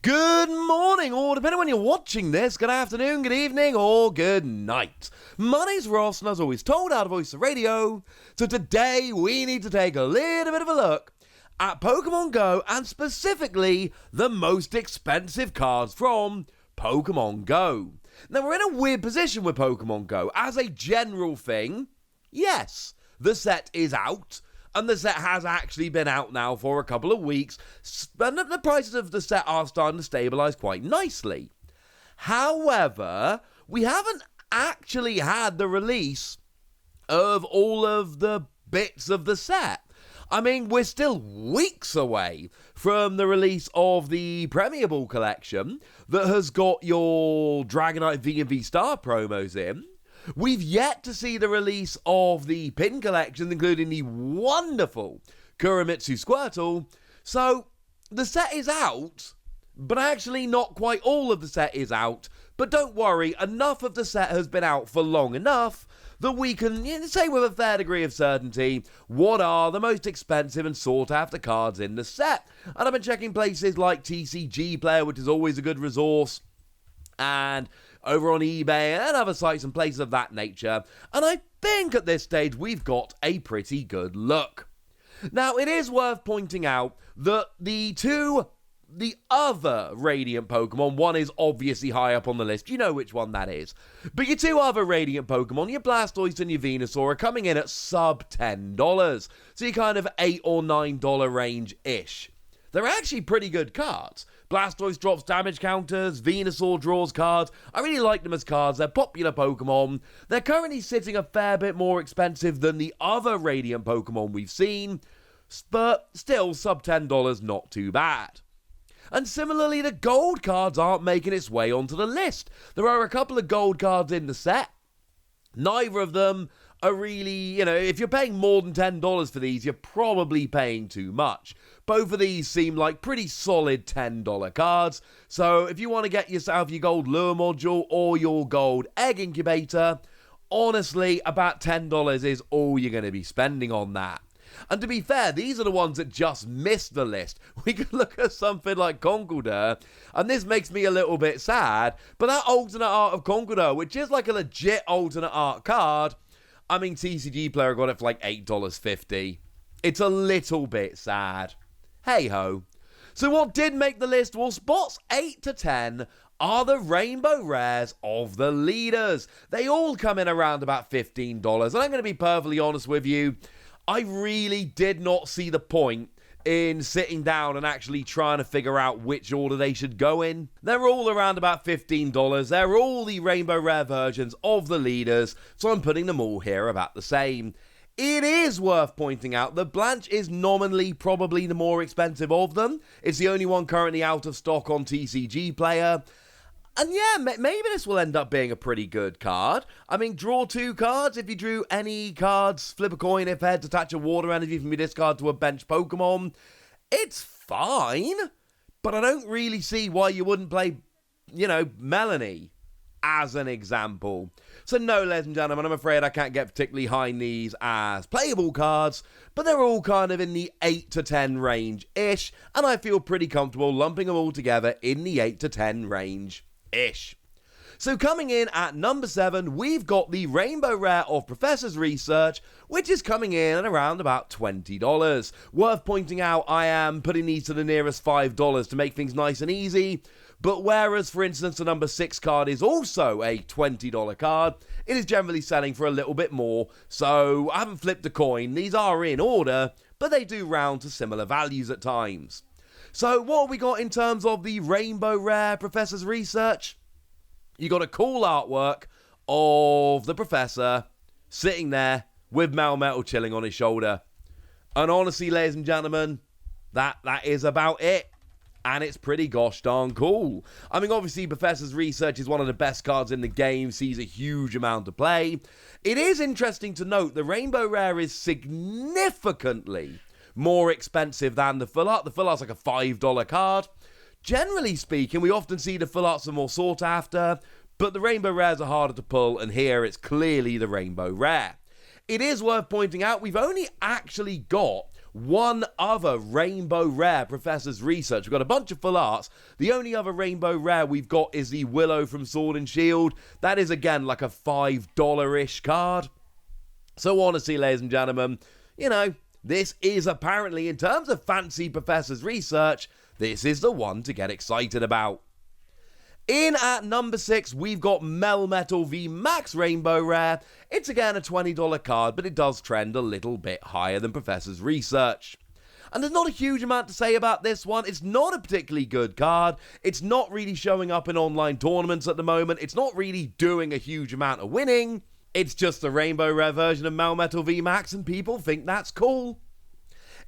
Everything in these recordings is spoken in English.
Good morning, or depending on when you're watching this, good afternoon, good evening, or good night. My name's Ross, and as always told out of Voice of Radio, so today we need to take a little bit of a look at Pokemon Go, and specifically the most expensive cards from Pokemon Go. Now, we're in a weird position with Pokemon Go. As a general thing, yes, the set is out. And the set has actually been out now for a couple of weeks, and the prices of the set are starting to stabilize quite nicely. However, we haven't actually had the release of all of the bits of the set. I mean, we're still weeks away from the release of the Premier Ball collection that has got your Dragonite V and VSTAR promos in. We've yet to see the release of the pin collections, including the wonderful Kuramitsu Squirtle. So, the set is out, but actually not quite all of the set is out. But don't worry, enough of the set has been out for long enough that we can say with a fair degree of certainty what are the most expensive and sought after cards in the set. And I've been checking places like TCG Player, which is always a good resource, and over on eBay and other sites and places of that nature, and I think at this stage we've got a pretty good look. Now, it is worth pointing out that the other Radiant Pokemon, one is obviously high up on the list, you know which one that is, but your two other Radiant Pokemon, your Blastoise and your Venusaur, are coming in at sub $10, so you're kind of $8 or $9 range-ish. They're actually pretty good cards. Blastoise drops damage counters, Venusaur draws cards. I really like them as cards. They're popular Pokemon. They're currently sitting a fair bit more expensive than the other Radiant Pokemon we've seen, but still sub $10, not too bad. And similarly, the gold cards aren't making its way onto the list. There are a couple of gold cards in the set. Neither of them are really, if you're paying more than $10 for these, you're probably paying too much. Both of these seem like pretty solid $10 cards, so if you want to get yourself your gold lure module or your gold egg incubator, honestly, about $10 is all you're going to be spending on that. And to be fair, these are the ones that just missed the list. We could look at something like Conkeldurr, and this makes me a little bit sad, but that alternate art of Conkeldurr, which is like a legit alternate art card, I mean, TCG Player got it for like $8.50. It's a little bit sad. Hey-ho. So what did make the list? Well, spots 8 to 10 are the rainbow rares of the leaders. They all come in around about $15, and I'm going to be perfectly honest with you, I really did not see the point in sitting down and actually trying to figure out which order they should go in. They're all around about $15. They're all the rainbow rare versions of the leaders, so I'm putting them all here about the same. It is worth pointing out that Blanche is nominally probably the more expensive of them. It's the only one currently out of stock on TCG Player. And yeah, maybe this will end up being a pretty good card. I mean, draw 2 cards. If you drew any cards, flip a coin. If heads, attach a water energy from your discard to a bench Pokemon. It's fine, but I don't really see why you wouldn't play, Melanie as an example. So no, ladies and gentlemen, I'm afraid I can't get particularly high in these as playable cards, but they're all kind of in the 8 to 10 range-ish, and I feel pretty comfortable lumping them all together in the 8 to 10 range-ish. So coming in at number 7, we've got the Rainbow Rare of Professor's Research, which is coming in at around about $20. Worth pointing out, I am putting these to the nearest $5 to make things nice and easy, but whereas, for instance, the number 6 card is also a $20 card, it is generally selling for a little bit more, so I haven't flipped a coin. These are in order, but they do round to similar values at times. So what have we got in terms of the Rainbow Rare Professor's Research? You got a cool artwork of the professor sitting there with Melmetal chilling on his shoulder. And honestly, ladies and gentlemen, that is about it. And it's pretty gosh darn cool. I mean, obviously, Professor's Research is one of the best cards in the game, sees a huge amount of play. It is interesting to note the Rainbow Rare is significantly more expensive than the Full Art. The Full Art's like a $5 card. Generally speaking, we often see the Full Arts are more sought after, but the Rainbow Rares are harder to pull, and here it's clearly the Rainbow Rare. It is worth pointing out we've only actually got one other rainbow rare Professor's Research. We've got a bunch of full arts. The only other rainbow rare we've got is the Willow from Sword and Shield. That is, again, like a $5-ish card. So honestly, ladies and gentlemen, you know, this is apparently, in terms of fancy Professor's Research, this is the one to get excited about. In at number 6, we've got Melmetal V Max Rainbow Rare. It's again a $20 card, but it does trend a little bit higher than Professor's Research. And there's not a huge amount to say about this one. It's not a particularly good card. It's not really showing up in online tournaments at the moment. It's not really doing a huge amount of winning. It's just the Rainbow Rare version of Melmetal V Max, and people think that's cool.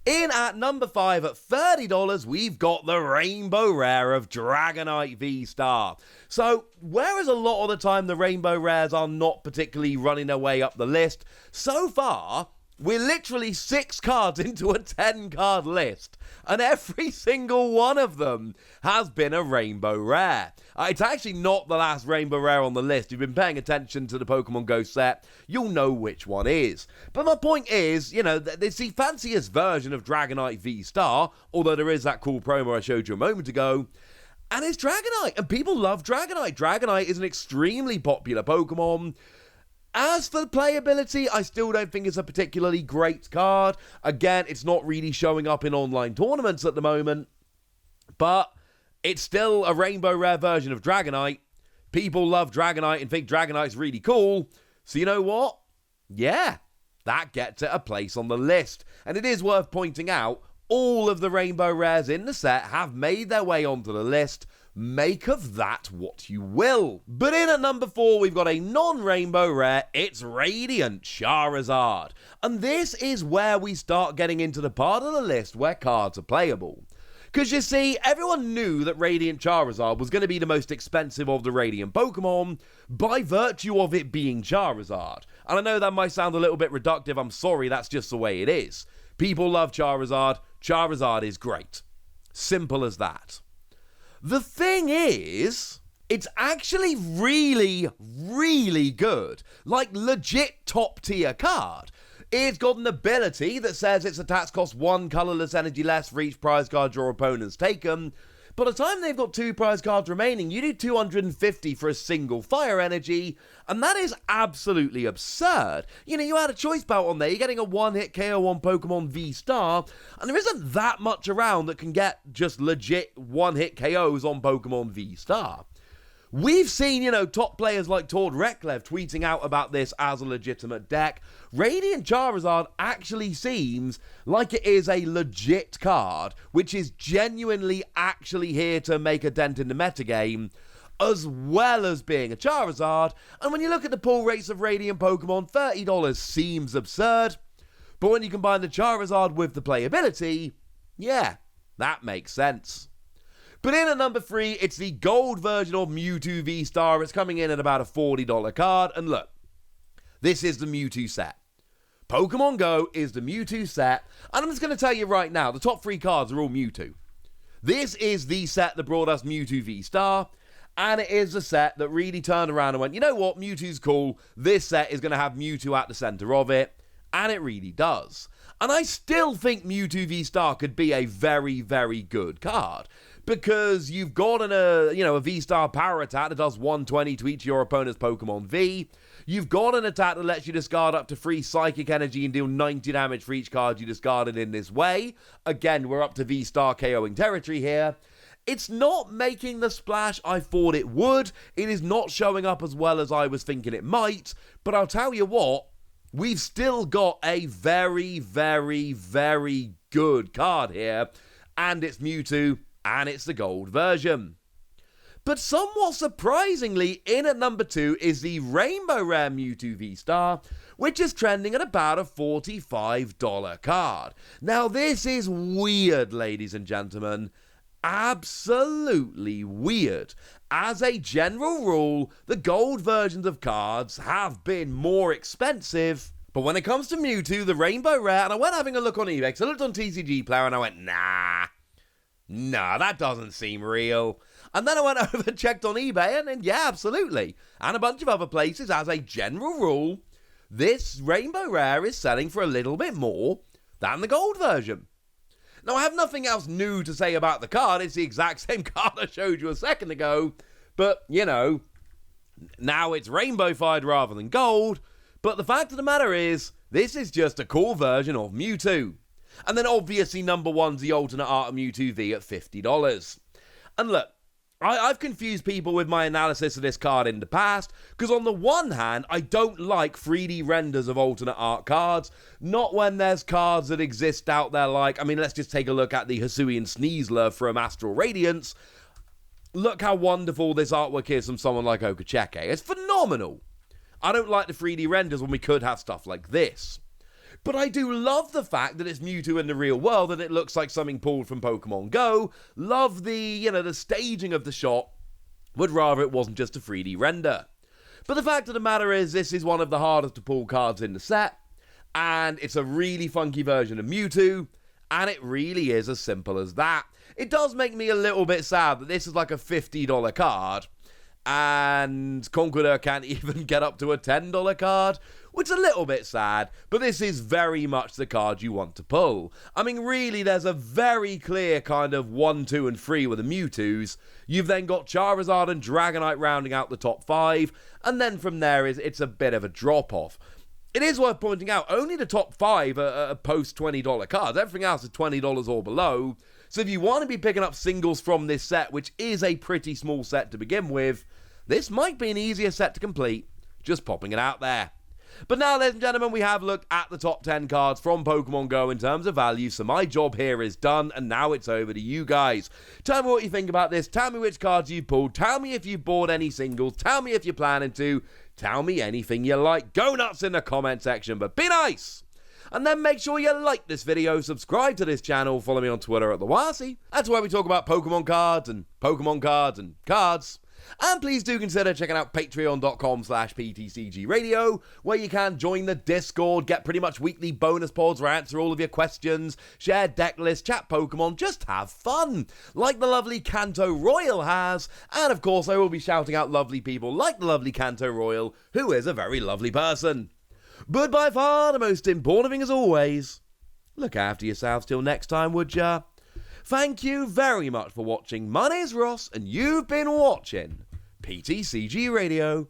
In at number 5 at $30, we've got the Rainbow Rare of Dragonite VSTAR. So, whereas a lot of the time the Rainbow Rares are not particularly running their way up the list, so far, we're literally 6 cards into a 10-card list, and every single one of them has been a Rainbow Rare. It's actually not the last Rainbow Rare on the list. If you've been paying attention to the Pokemon Go set, you'll know which one is. But my point is, you know, it's the fanciest version of Dragonite VSTAR, although there is that cool promo I showed you a moment ago, and it's Dragonite, and people love Dragonite. Dragonite is an extremely popular Pokemon. As for the playability, I still don't think it's a particularly great card. Again, it's not really showing up in online tournaments at the moment, but it's still a Rainbow Rare version of Dragonite. People love Dragonite and think Dragonite's really cool. So you know what? Yeah, that gets it a place on the list. And it is worth pointing out, all of the Rainbow Rares in the set have made their way onto the list. Make of that what you will. But in at number 4, we've got a non-Rainbow Rare. It's Radiant Charizard. And this is where we start getting into the part of the list where cards are playable. Because you see, everyone knew that Radiant Charizard was going to be the most expensive of the Radiant Pokemon by virtue of it being Charizard. And I know that might sound a little bit reductive. I'm sorry, that's just the way it is. People love Charizard. Charizard is great. Simple as that. The thing is, it's actually really, really good. Like, legit top-tier card. It's got an ability that says its attacks cost 1 colourless energy less for each prize card your opponent's taken. By the time they've got 2 prize cards remaining, you do 250 for a single fire energy, and that is absolutely absurd. You know, you add a choice belt on there, you're getting a one-hit KO on Pokemon V-Star, and there isn't that much around that can get just legit one-hit KOs on Pokemon V-Star. We've seen, you know, top players like Tord Reklev tweeting out about this as a legitimate deck. Radiant Charizard actually seems like it is a legit card, which is genuinely actually here to make a dent in the metagame, as well as being a Charizard. And when you look at the pull rates of Radiant Pokemon, $30 seems absurd. But when you combine the Charizard with the playability, yeah, that makes sense. But in at number 3, it's the gold version of Mewtwo V-Star. It's coming in at about a $40 card. And look, this is the Mewtwo set. Pokemon Go is the Mewtwo set. And I'm just going to tell you right now, the top 3 cards are all Mewtwo. This is the set that brought us Mewtwo V-Star. And it is the set that really turned around and went, you know what, Mewtwo's cool. This set is going to have Mewtwo at the center of it. And it really does. And I still think Mewtwo V-Star could be a very, very good card. Because you've got a V-Star power attack that does 120 to each of your opponent's Pokemon V. You've got an attack that lets you discard up to 3 Psychic Energy and deal 90 damage for each card you discarded in this way. Again, we're up to V-Star KOing territory here. It's not making the splash I thought it would. It is not showing up as well as I was thinking it might. But I'll tell you what, we've still got a very, very, very good card here. And it's Mewtwo. And it's the gold version. But somewhat surprisingly, in at number 2 is the Rainbow Rare Mewtwo V-Star, which is trending at about a $45 card. Now this is weird, ladies and gentlemen. Absolutely weird. As a general rule, the gold versions of cards have been more expensive. But when it comes to Mewtwo, the Rainbow Rare, and I went having a look on eBay, because I looked on TCG Player and I went, nah, that doesn't seem real. And then I went over and checked on eBay, and yeah, absolutely. And a bunch of other places, as a general rule, this Rainbow Rare is selling for a little bit more, than the gold version. Now, I have nothing else new to say about the card. It's the exact same card I showed you a second ago. But, now it's rainbow-fied rather than gold. But the fact of the matter is, this is just a cool version of Mewtwo. And then obviously number one's the alternate art of Mewtwo V at $50. And look, I've confused people with my analysis of this card in the past, because on the one hand, I don't like 3D renders of alternate art cards, not when there's cards that exist out there like, let's just take a look at the Hisuian Sneasler from Astral Radiance. Look how wonderful this artwork is from someone like Okacheke. It's phenomenal. I don't like the 3D renders when we could have stuff like this. But I do love the fact that it's Mewtwo in the real world and it looks like something pulled from Pokemon Go. Love the, the staging of the shot. Would rather it wasn't just a 3D render. But the fact of the matter is, this is one of the hardest to pull cards in the set. And it's a really funky version of Mewtwo. And it really is as simple as that. It does make me a little bit sad that this is like a $50 card. And Conqueror can't even get up to a $10 card, which is a little bit sad, but this is very much the card you want to pull. Really, there's a very clear kind of 1, 2, and 3 with the Mewtwo's. You've then got Charizard and Dragonite rounding out the top 5, and then from there, it's a bit of a drop-off. It is worth pointing out, only the top 5 are post-$20 cards. Everything else is $20 or below. So if you want to be picking up singles from this set, which is a pretty small set to begin with, this might be an easier set to complete, just popping it out there. But now, ladies and gentlemen, we have looked at the top 10 cards from Pokemon Go in terms of value, so my job here is done, and now it's over to you guys. Tell me what you think about this, tell me which cards you've pulled, tell me if you've bought any singles, tell me if you're planning to, tell me anything you like. Go nuts in the comment section, but be nice! And then make sure you like this video, subscribe to this channel, follow me on Twitter at TheWasi. That's where we talk about Pokemon cards and Pokemon cards and cards. And please do consider checking out patreon.com/PTCG Radio, where you can join the Discord, get pretty much weekly bonus pods where I answer all of your questions, share deck lists, chat Pokemon, just have fun, like the lovely Kanto Royal has. And of course, I will be shouting out lovely people like the lovely Kanto Royal, who is a very lovely person. But by far the most important thing as always, look after yourselves till next time, would ya? Thank you very much for watching. My name's Ross, and you've been watching PTCG Radio.